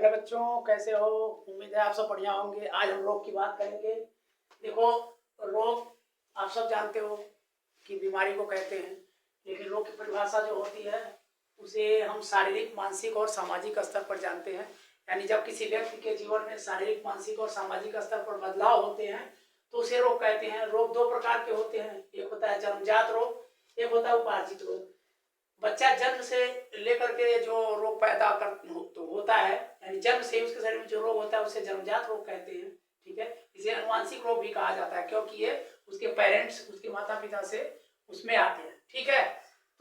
Hello बच्चों, कैसे हो? उम्मीद है आप सब बढ़िया होंगे। आज हम रोग की बात करेंगे। देखो, रोग आप सब जानते हो कि बीमारी को कहते हैं, लेकिन रोग की परिभाषा जो होती है उसे हम शारीरिक, मानसिक और सामाजिक स्तर पर जानते हैं। यानी जब किसी व्यक्ति के जीवन में शारीरिक, मानसिक और सामाजिक स्तर पर बदलाव होते हैं तो उसे रोग कहते हैं। रोग दो प्रकार के होते हैं, एक होता है जन्मजात रोग, एक होता है उपार्जित रोग। बच्चा जन्म से लेकर के जो रोग पैदा कर तो होता है, यानी जन्म से उसके शरीर में जो रोग होता है उसे जन्मजात रोग कहते हैं। ठीक है, इसे अनुवांशिक रोग भी कहा जाता है, क्योंकि ये उसके पेरेंट्स, उसके माता पिता से उसमें आते हैं। ठीक है,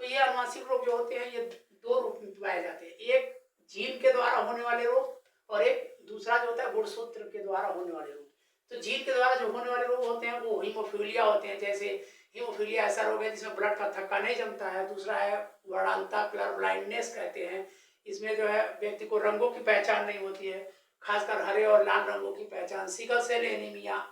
तो ये अनुवांशिक रोग जो होते हैं ये दो रूप में पाए जाते हैं, एक जीन के द्वारा होने वाले रोग और एक दूसरा जो होता है गुणसूत्र के द्वारा होने वाले रोग। तो जीन के द्वारा जो होने वाले रोग होते हैं वो हीमोफीलिया होते हैं। जैसे हीमोफीलिया ऐसा रोग है जिसमें ब्लड का थक्का नहीं जमता है। दूसरा है वर्णांता, कलर ब्लाइंडनेस कहते हैं। इसमें जो है व्यक्ति को रंगों की पहचान नहीं होती है, खासकर हरे और लाल रंगों की पहचान। सिकल सेल एनीमिया,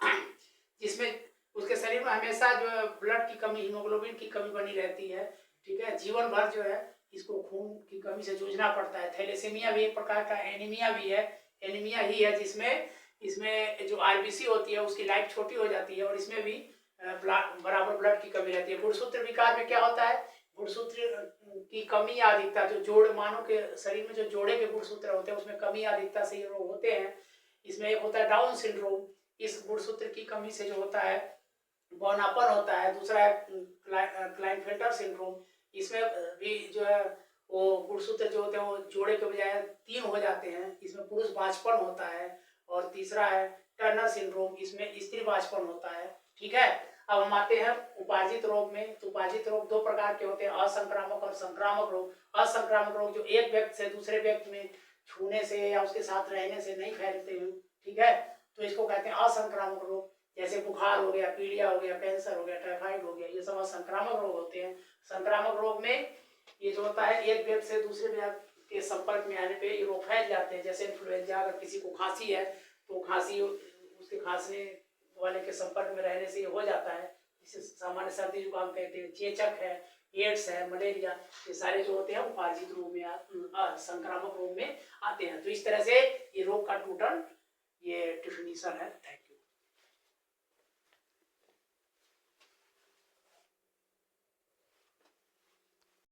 जिसमें उसके शरीर में हमेशा जो है ब्लड की कमी, हीमोग्लोबिन की कमी बनी रहती है। ठीक है, जीवन भर जो है इसको खून की कमी से जूझना पड़ता है। थैलेसीमिया भी एक प्रकार का एनीमिया भी है, एनीमिया ही है जिसमें इसमें जो आरबीसी होती है उसकी लाइफ छोटी हो जाती है और इसमें भी बराबर ब्लड की कमी रहती है। गुणसूत्र विकार में क्या होता है? गुणसूत्र की कमी या अधिकता, जो जोड़ मानव के शरीर में जो जोड़े के गुणसूत्र होते हैं उसमें कमी या अधिकता से ये रोग होते हैं। इसमें एक होता है डाउन सिंड्रोम, इस गुणसूत्र की कमी से जो होता है बौनापन होता है। दूसरा है क्लाइनफेल्टर सिंड्रोम, इसमें भी जो है वो गुणसूत्र जो होते हैं वो जोड़े के बजाय 3 हो जाते हैं, इसमें पुरुष बांझपन होता है। और तीसरा है टर्नर सिंड्रोम, इसमें स्त्री बांझपन होता है। ठीक है, अब हम आते हैं उपार्जित रोग में। तो उपार्जित रोग दो प्रकार के होते हैं, असंक्रामक और संक्रामक रोग। असंक्रामक रोग जो एक व्यक्ति से दूसरे व्यक्ति में छूने से या उसके साथ रहने से नहीं फैलते हैं। ठीक है, तो इसको कहते हैं असंक्रामक रोग। जैसे बुखार हो गया, पीलिया हो गया, कैंसर हो गया, टाइफाइड हो गया, ये सब असंक्रामक रोग होते हैं। संक्रामक रोग में ये जो होता है एक व्यक्ति से दूसरे व्यक्ति के संपर्क में आने पे ये रोग फैल जाते हैं। जैसे इन्फ्लुएंजा, अगर किसी को खांसी है तो खांसी उसके खांसने वाले के संपर्क में रहने से ये हो जाता है। इसे सामान्य सर्दी जुकाम कहते हैं। चेचक है, एड्स है, मलेरिया, ये सारे जो होते हैं उपार्जित रोग में, संक्रामक रोग में आते हैं। तो इस तरह से ये रोग का टोटल ये डिफिनीशन है।